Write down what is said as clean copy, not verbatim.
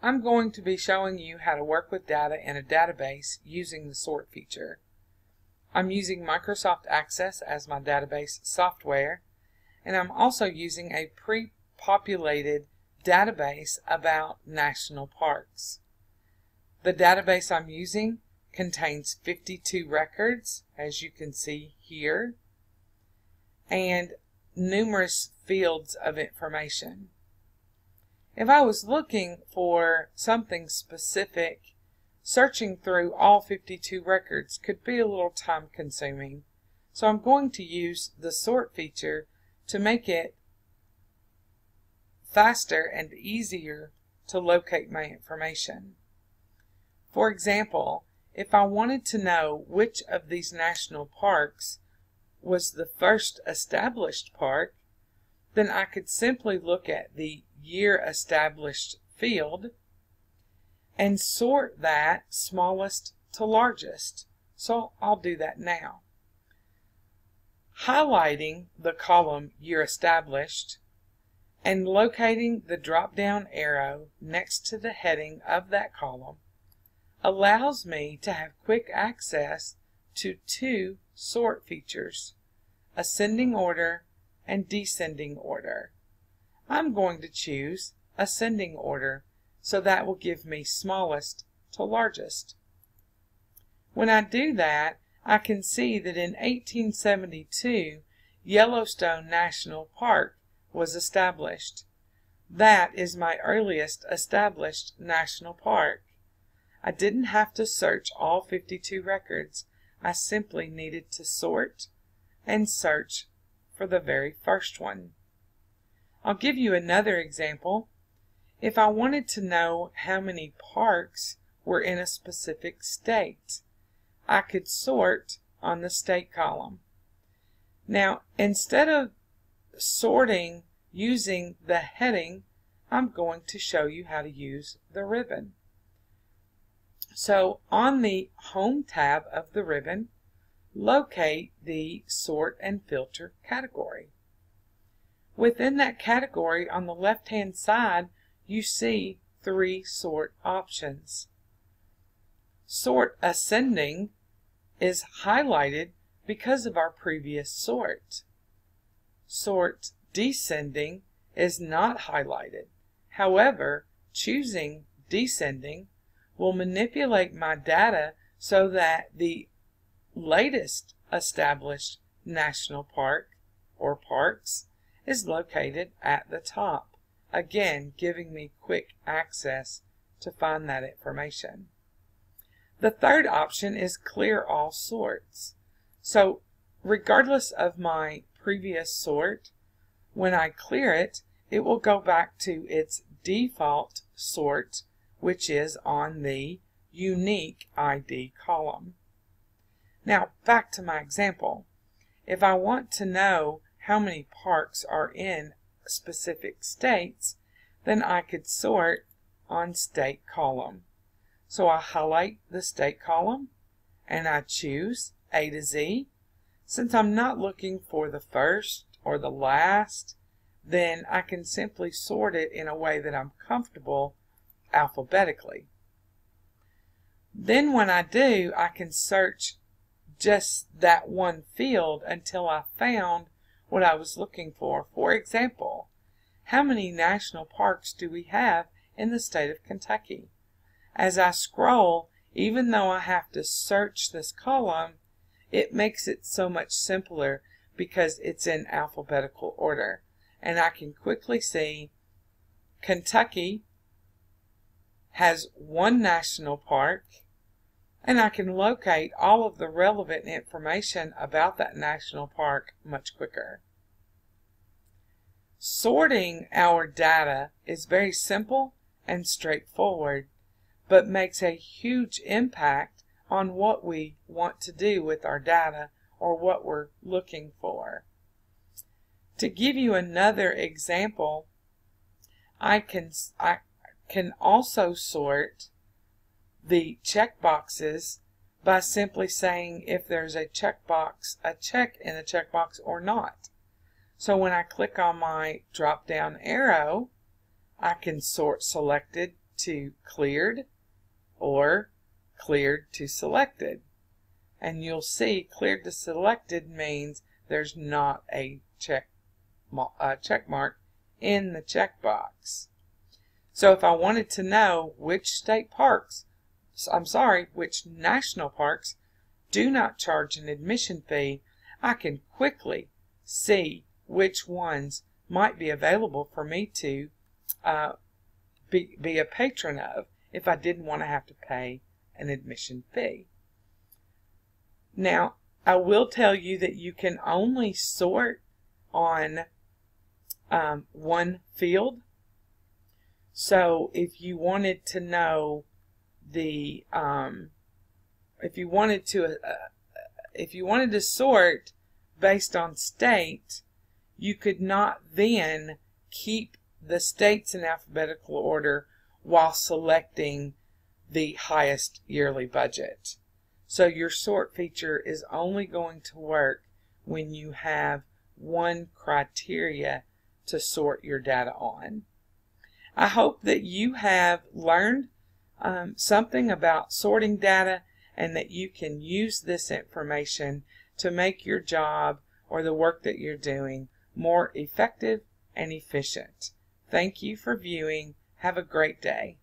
I'm going to be showing you how to work with data in a database using the sort feature. I'm using Microsoft Access as my database software, and I'm also using a pre-populated database about national parks. The database I'm using contains 52 records, as you can see here, and numerous fields of information. If I was looking for something specific, searching through all 52 records could be a little time consuming. So I'm going to use the sort feature to make it faster and easier to locate my information. For example, if I wanted to know which of these national parks was the first established park, then I could simply look at the year established field and sort that smallest to largest. So I'll do that now. Highlighting the column year established and locating the drop-down arrow next to the heading of that column allows me to have quick access to two sort features, ascending order and descending order. I'm going to choose ascending order, so that will give me smallest to largest. When I do that, I can see that in 1872, Yellowstone National Park was established. That is my earliest established national park. I didn't have to search all 52 records. I simply needed to sort and search for the very first one. I'll give you another example. If I wanted to know how many parks were in a specific state, I could sort on the state column. Now, instead of sorting using the heading, I'm going to show you how to use the ribbon. So on the Home tab of the ribbon, locate the Sort and Filter category. Within that category on the left-hand side, you see three sort options. Sort Ascending is highlighted because of our previous sort. Sort Descending is not highlighted. However, choosing Descending will manipulate my data so that the latest established national park or parks is located at the top, again giving me quick access to find that information. The third option is Clear All Sorts. So regardless of my previous sort, when I clear it, it will go back to its default sort, which is on the Unique ID column. Now back to my example. If I want to know how many parks are in specific states, then I could sort on state column. So I highlight the state column and I choose A to Z. Since I'm not looking for the first or the last, then I can simply sort it in a way that I'm comfortable alphabetically. Then when I do, I can search just that one field until I found what I was looking for. For example, how many national parks do we have in the state of Kentucky? As I scroll, even though I have to search this column, it makes it so much simpler because it's in alphabetical order. And I can quickly see Kentucky has one national park, and I can locate all of the relevant information about that national park much quicker. Sorting our data is very simple and straightforward, but makes a huge impact on what we want to do with our data or what we're looking for. To give you another example, I can also sort the checkboxes by simply saying if there's a checkbox, a check in the checkbox or not. So when I click on my drop down arrow, I can sort selected to cleared or cleared to selected. And you'll see cleared to selected means there's not a check mark in the checkbox. So if I wanted to know which which national parks do not charge an admission fee, I can quickly see which ones might be available for me to be a patron of if I didn't want to have to pay an admission fee. Now, I will tell you that you can only sort on one field. So if you wanted to know the if you wanted to sort based on state, you could not then keep the states in alphabetical order while selecting the highest yearly budget. So your sort feature is only going to work when you have one criteria to sort your data on. I hope that you have learned something about sorting data and that you can use this information to make your job or the work that you're doing more effective and efficient. Thank you for viewing. Have a great day.